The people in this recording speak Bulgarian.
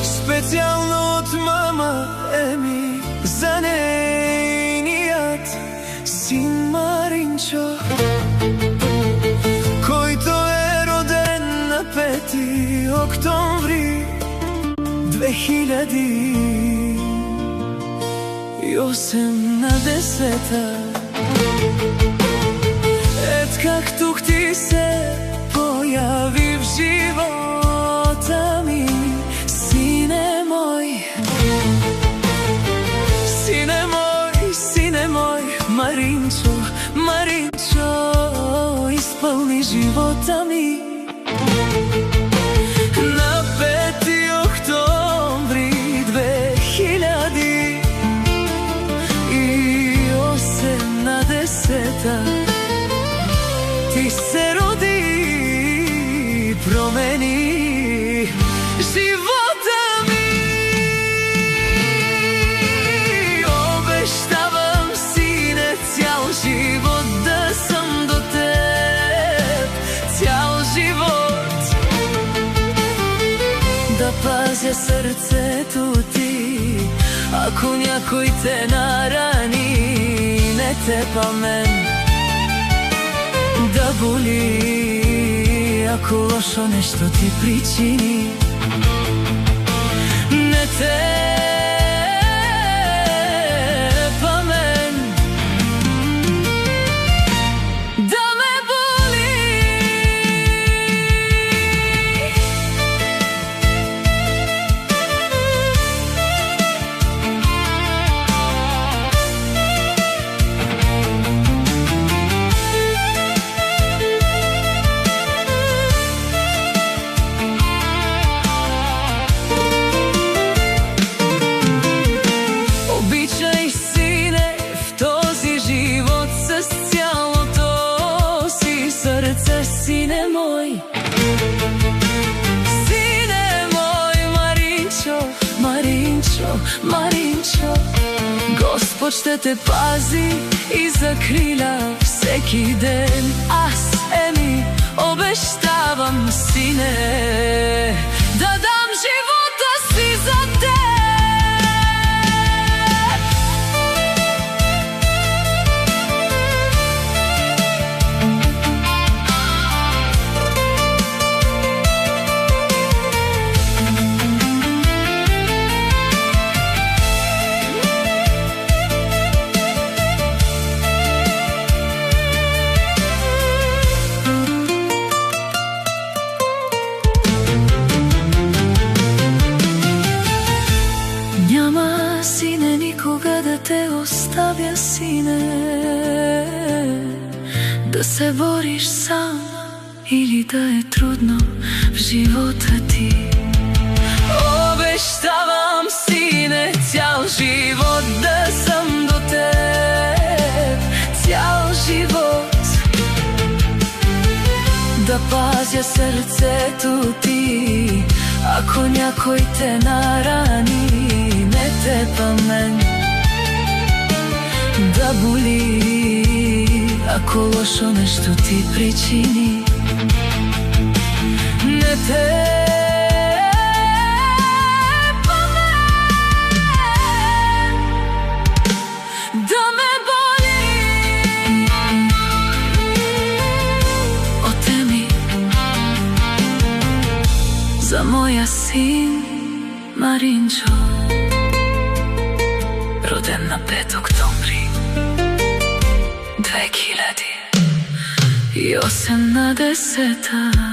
Специјално од мама Еми за нејниот син Маринчо, којто е роден на 5 октомври 2018. Ет как тук ти се појави в живота ми, сине мој, Маринчо, Маринчо, исполни живота ми. На 5 октомври 2018 ти се роди, промени живота ми. Обештавам, сине, цял живот да съм до теб, цял живот да пазя сърцето ти. Ако някой те нарани, не те памен да боли. Ако лошо нещо ти причини, не те памен да ме боли. Обичай, сине, в този живот с цялото си сърце, сине мой. Сине мой, Маринчо, Маринчо, Маринчо. Господ ще те пази и закриля всеки ден. Аз, Еми, обещавам, сине, да дам живота си за теб. Няма, сине, никога да те оставя, сине, да се бориш сам или да е трудно в живота ти. Обещавам, сине, цял живот да съм до теб, цял живот да пазя сърцето ти. Ако някой те нарани, не те памен да боли. Ако лошо нещо ти причини, не те памен да ме боли. Отеми за моя син Маринчо, роден на 5 октомври 2018.